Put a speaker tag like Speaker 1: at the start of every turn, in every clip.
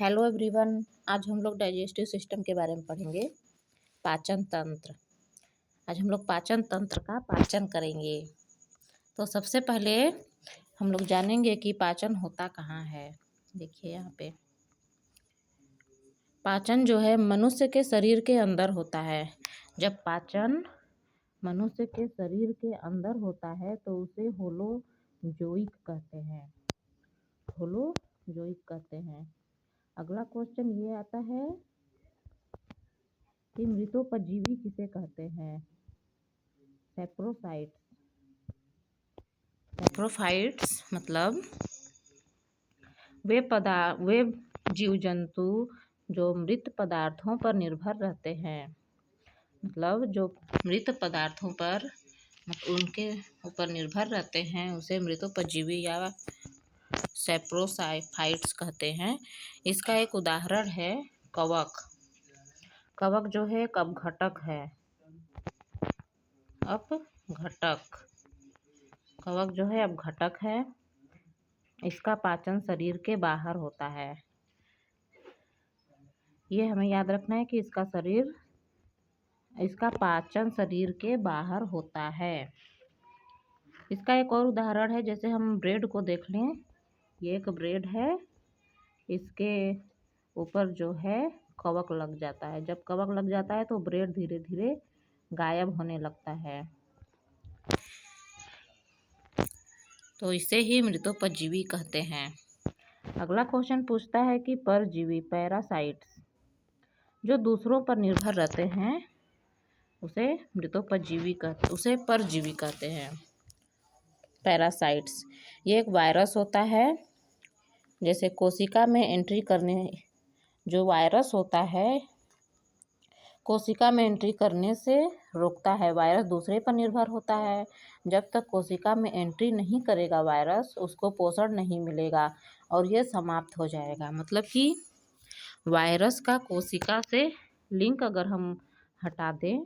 Speaker 1: Hello everyone. आज हम लोग डाइजेस्टिव सिस्टम के बारे में पढ़ेंगे। पाचन तंत्र। आज हम लोग पाचन तंत्र का पाचन करेंगे। तो सबसे पहले हम लोग जानेंगे कि पाचन होता कहाँ है। देखिए यहाँ पे पाचन जो है मनुष्य के शरीर के अंदर होता है। जब पाचन मनुष्य के शरीर के अंदर होता है तो उसे होलोजोइक कहते हैं। होलोजोइक कहते हैं। अगला क्वेश्चन ये आता है कि मृतोपजीवी किसे कहते हैं। सैप्रोफाइट्स। सैप्रोफाइट्स मतलब वे जीव जंतु जो मृत पदार्थों पर निर्भर रहते हैं। मतलब जो मृत पदार्थों पर उनके ऊपर निर्भर रहते हैं उसे मृतोपजीवी या सैप्रोफाइट्स कहते हैं। इसका एक उदाहरण है कवक। कवक जो है एक अपघटक है। अपघटक कवक जो है अपघटक है। इसका पाचन शरीर के बाहर होता है। ये हमें याद रखना है कि इसका पाचन शरीर के बाहर होता है। इसका एक और उदाहरण है, जैसे हम ब्रेड को देख लें। ये एक ब्रेड है, इसके ऊपर जो है कवक लग जाता है। जब कवक लग जाता है तो ब्रेड धीरे धीरे गायब होने लगता है। तो इसे ही मृतोपजीवी कहते हैं। अगला क्वेश्चन पूछता है कि परजीवी पैरासाइट्स जो दूसरों पर निर्भर रहते हैं उसे परजीवी कहते हैं। पैरासाइट्स ये एक वायरस होता है। जैसे कोशिका में एंट्री करने जो वायरस होता है कोशिका में एंट्री करने से रोकता है। वायरस दूसरे पर निर्भर होता है। जब तक कोशिका में एंट्री नहीं करेगा वायरस उसको पोषण नहीं मिलेगा और यह समाप्त हो जाएगा। मतलब कि वायरस का कोशिका से लिंक अगर हम हटा दें,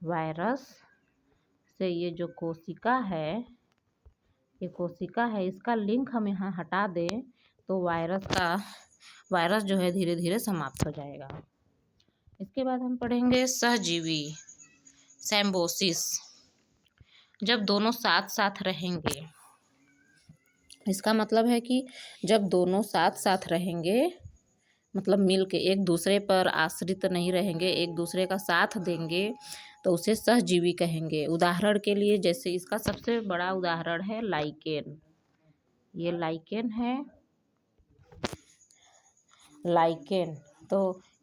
Speaker 1: वायरस से ये जो कोशिका है इसका लिंक हम यहाँ हटा दें तो वायरस जो है धीरे धीरे समाप्त हो जाएगा। इसके बाद हम पढ़ेंगे सहजीवी सिम्बायोसिस। जब दोनों साथ साथ रहेंगे, इसका मतलब है कि जब दोनों साथ साथ रहेंगे मतलब मिल के एक दूसरे पर आश्रित नहीं रहेंगे, एक दूसरे का साथ देंगे तो उसे सहजीवी कहेंगे। उदाहरण के लिए जैसे इसका सबसे बड़ा उदाहरण है लाइकेन। ये लाइकेन है। लाइकेन तो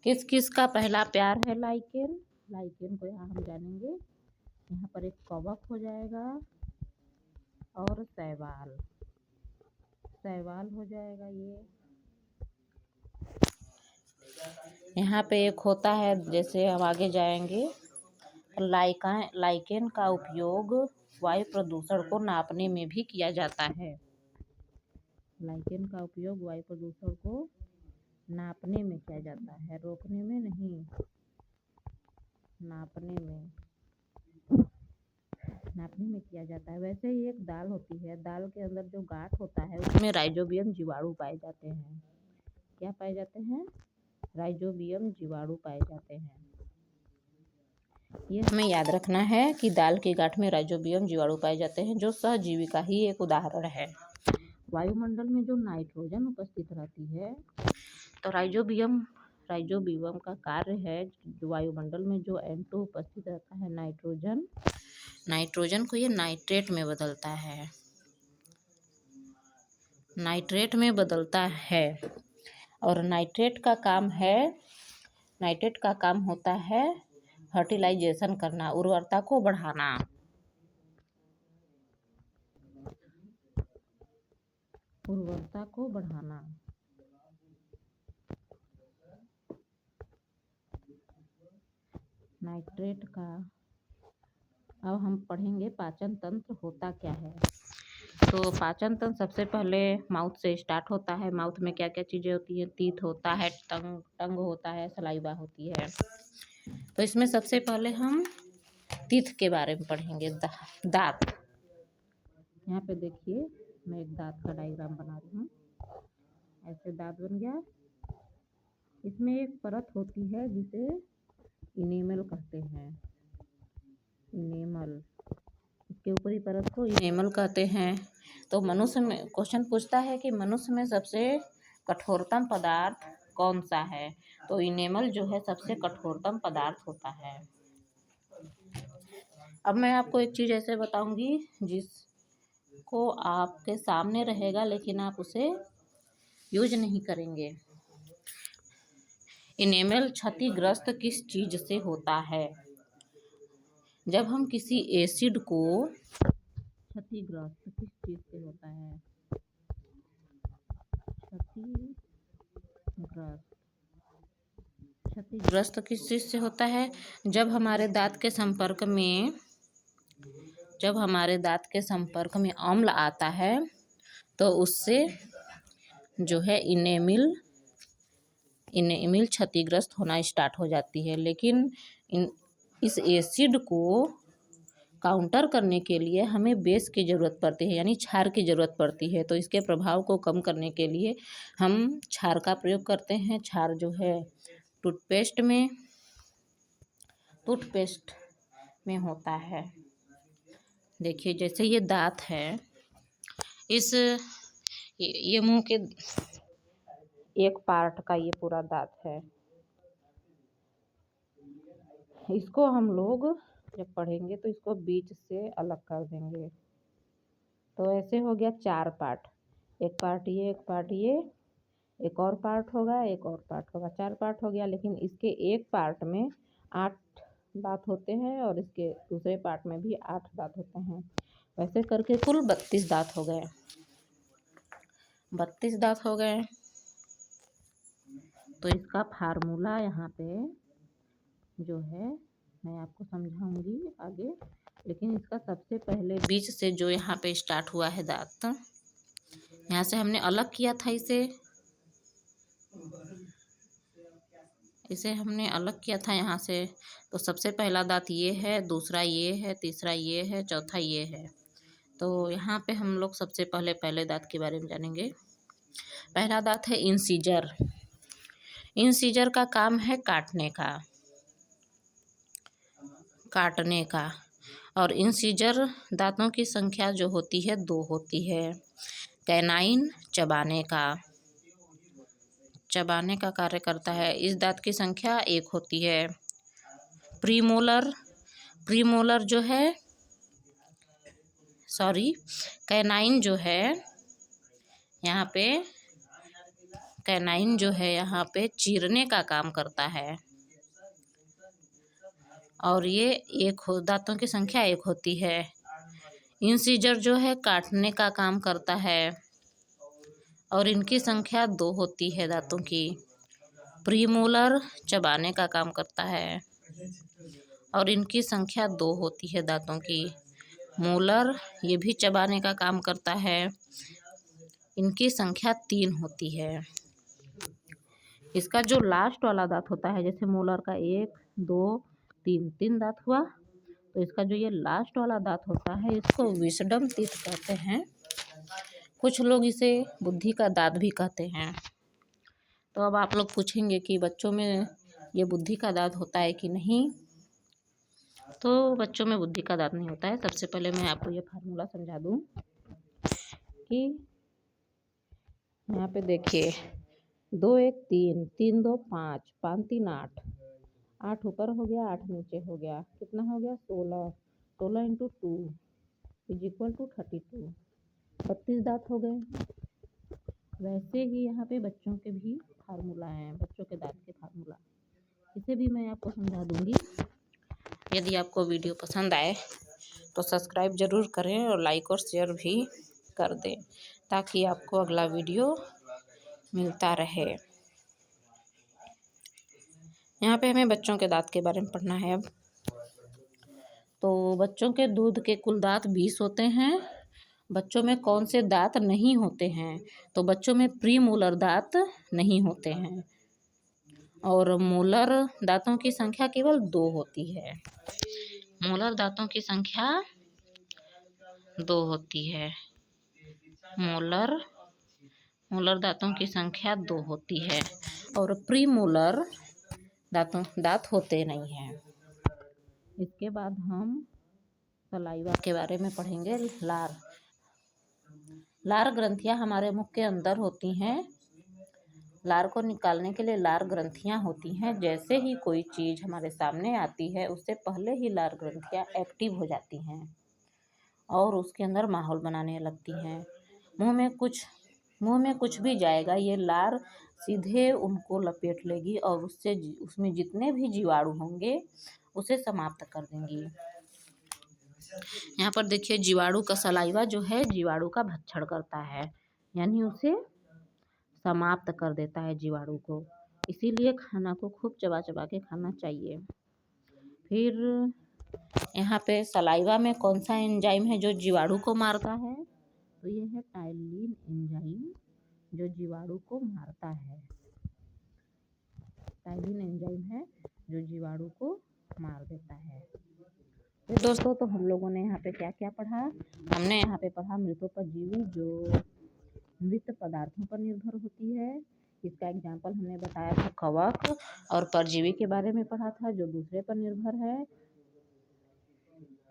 Speaker 1: किस किस का पहला प्यार है लाइकेन। लाइकेन को यहाँ हम जानेंगे। यहाँ पर एक कवक हो जाएगा और शैवाल हो जाएगा। ये यहाँ पे एक होता है, जैसे हम आगे जाएंगे। लाइकेन का उपयोग वायु प्रदूषण को नापने में भी किया जाता है। लाइकेन का उपयोग वायु प्रदूषण को नापने में किया जाता है, रोकने में नहीं, नापने में किया जाता है। वैसे ही एक दाल होती है, दाल के अंदर जो गांठ होता है उसमें राइजोबियम जीवाणु पाए जाते हैं। क्या पाए जाते हैं? राइजोबियम जीवाणु पाए जाते हैं। ये हमें याद रखना है कि दाल की गांठ में राइजोबियम जीवाणु पाए जाते हैं, जो सहजीवी का ही एक उदाहरण है। वायुमंडल में जो नाइट्रोजन उपस्थित रहती है तो राइजोबियम का कार्य है जो वायुमंडल में जो N2 उपस्थित रहता है नाइट्रोजन को ये नाइट्रेट में बदलता है। और नाइट्रेट का काम होता है फर्टिलाइजेशन करना, उर्वरता को बढ़ाना। नाइट्रेट का अब हम पढ़ेंगे पाचन तंत्र होता क्या है। तो पाचन तंत्र सबसे पहले माउथ से स्टार्ट होता है। माउथ में क्या क्या चीज़ें होती हैं? टीथ होता है, टंग होता है, सलाइवा होती है। तो इसमें सबसे पहले हम टीथ के बारे में पढ़ेंगे। दांत। यहाँ पे देखिए मैं एक दांत का डायग्राम बना रही हूँ। ऐसे दांत बन गया। इसमें एक परत होती है जिसे इनेमल कहते हैं, इनेमल। इसके ऊपरी परत को इनेमल कहते हैं। तो मनुष्य में क्वेश्चन पूछता है कि मनुष्य में सबसे कठोरतम पदार्थ कौन सा है, तो इनेमल जो है सबसे कठोरतम पदार्थ होता है। अब मैं आपको एक चीज़ ऐसे बताऊंगी जिसको आपके सामने रहेगा लेकिन आप उसे यूज नहीं करेंगे। इनेमल क्षतिग्रस्त किस चीज़ से होता है? जब हम किसी एसिड को क्षतिग्रस्त किस चीज़ से होता है? क्षतिग्रस्त किस चीज़ से होता है? जब हमारे दांत के संपर्क में अम्ल आता है तो उससे जो है इनेमिल क्षतिग्रस्त होना स्टार्ट हो जाती है। लेकिन इस एसिड को काउंटर करने के लिए हमें बेस की ज़रूरत पड़ती है, यानी क्षार की ज़रूरत पड़ती है। तो इसके प्रभाव को कम करने के लिए हम क्षार का प्रयोग करते हैं। क्षार जो है टूथपेस्ट में होता है। देखिए जैसे ये दांत है, ये मुंह के एक पार्ट का ये पूरा दांत है। इसको हम लोग जब पढ़ेंगे तो इसको बीच से अलग कर देंगे। तो ऐसे हो गया 4 पार्ट, एक पार्ट ये, एक पार्ट ये, एक और पार्ट होगा, एक और पार्ट होगा, 4 पार्ट हो गया। लेकिन इसके एक पार्ट में 8 दांत होते हैं और इसके दूसरे पार्ट में भी 8 दांत होते हैं। वैसे करके कुल 32 दांत हो गए। 32 दांत हो गए। तो इसका फार्मूला यहाँ पे जो है मैं आपको समझाऊंगी आगे, लेकिन इसका सबसे पहले बीच से जो यहाँ पे स्टार्ट हुआ है दांत, यहाँ से हमने अलग किया था इसे हमने अलग किया था यहाँ से। तो सबसे पहला दांत ये है, दूसरा ये है, तीसरा ये है, चौथा ये है। तो यहाँ पे हम लोग सबसे पहले दांत के बारे में जानेंगे। पहला दांत है इंसीजर। इंसीजर का काम है काटने का। और इंसीजर दांतों की संख्या जो होती है 2 होती है। कैनाइन चबाने का कार्य करता है। इस दांत की संख्या 1 होती है। प्रीमोलर जो है कैनाइन जो है यहाँ पे चीरने का काम करता है। और ये दांतों की संख्या 1 होती है। इंसीजर जो है काटने का काम करता है और इनकी संख्या 2 होती है दांतों की। प्रीमोलर चबाने का काम करता है और इनकी संख्या 2 होती है दांतों की। मोलर ये भी चबाने का काम करता है, इनकी संख्या 3 होती है। इसका जो लास्ट वाला दांत होता है, जैसे मोलर का 1, 2, 3 दांत हुआ, तो इसका जो ये लास्ट वाला दांत होता है इसको विजडम टीथ कहते हैं। कुछ लोग इसे बुद्धि का दांत भी कहते हैं। तो अब आप लोग पूछेंगे कि बच्चों में ये बुद्धि का दांत होता है कि नहीं? तो बच्चों में बुद्धि का दांत नहीं होता है। सबसे पहले मैं आपको ये फार्मूला समझा दूं कि यहाँ पे देखिए 2 1 3 3 2 5 5 3 8 8 ऊपर हो गया, 8 नीचे हो गया, कितना हो गया 16 16 × 2 = 32। 32 दांत हो गए। वैसे ही यहाँ पे बच्चों के भी फार्मूला हैं, बच्चों के दांत के फार्मूला, इसे भी मैं आपको समझा दूंगी। यदि आपको वीडियो पसंद आए तो सब्सक्राइब ज़रूर करें और लाइक और शेयर भी कर दें ताकि आपको अगला वीडियो मिलता रहे। यहाँ पे हमें बच्चों के दांत के बारे में पढ़ना है। अब तो बच्चों के दूध के कुल दांत 20 होते हैं। बच्चों में कौन से दांत नहीं होते हैं? तो बच्चों में प्री मोलर दांत नहीं होते हैं और मोलर दांतों की संख्या केवल 2 होती है। मोलर दांतों की संख्या 2 होती है। मोलर मोलर दांतों की संख्या 2 होती है और प्रीमोलर दांत होते नहीं हैं। इसके बाद हम सलाइवा के बारे में पढ़ेंगे। लार ग्रंथियां हमारे मुख के अंदर होती हैं। लार को निकालने के लिए लार ग्रंथियां होती हैं। जैसे ही कोई चीज़ हमारे सामने आती है उससे पहले ही लार ग्रंथियां एक्टिव हो जाती हैं और उसके अंदर माहौल बनाने लगती हैं। मुंह में कुछ भी जाएगा, ये लार सीधे उनको लपेट लेगी और उसमें जितने भी जीवाणु होंगे उसे समाप्त कर देंगी। यहाँ पर देखिए, जीवाणु का सलाइवा जो है जीवाणु का भक्षण करता है, यानी उसे समाप्त कर देता है जीवाणु को। इसीलिए खाना को खूब चबा चबा के खाना चाहिए। फिर यहाँ पे सलाइवा में कौन सा एंजाइम है जो जीवाणु को मारता है, तो ये है टाइलिन एंजाइम जो जीवाणु को मारता है। टाइलिन एंजाइम है जो जीवाणु को मार देता है। तो दोस्तों, तो हम लोगों ने यहाँ पे क्या क्या पढ़ा? हमने यहाँ पे पढ़ा मृतोपजीवी जो मृत पदार्थों पर निर्भर होती है। इसका एग्जाम्पल हमने बताया था कवक, और परजीवी के बारे में पढ़ा था जो दूसरे पर निर्भर है।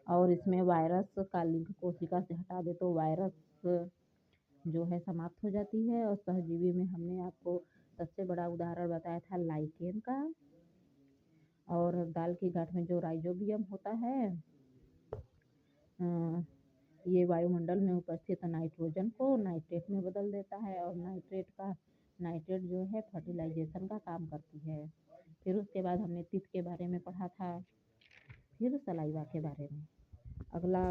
Speaker 1: और इसमें वायरस का लिंक कोशिका से हटा दे तो वायरस जो है समाप्त हो जाती है। और सहजीवी में हमने आपको सबसे बड़ा उदाहरण बताया था लाइकेन का। और दाल की गांठ में जो राइजोबियम होता है, ये वायुमंडल में उपस्थित नाइट्रोजन को नाइट्रेट में बदल देता है और नाइट्रेट जो है फर्टिलाइजेशन का काम करती है। फिर उसके बाद हमने पित्त के बारे में पढ़ा था, फिर सलाइवा के बारे में। अगला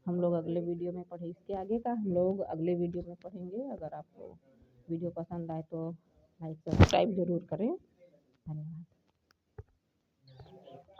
Speaker 1: हम लोग अगले वीडियो में पढ़े, इसके आगे का हम लोग अगले वीडियो में पढ़ेंगे। अगर आपको वीडियो पसंद आए तो लाइक सब्सक्राइब जरूर करें। धन्यवाद।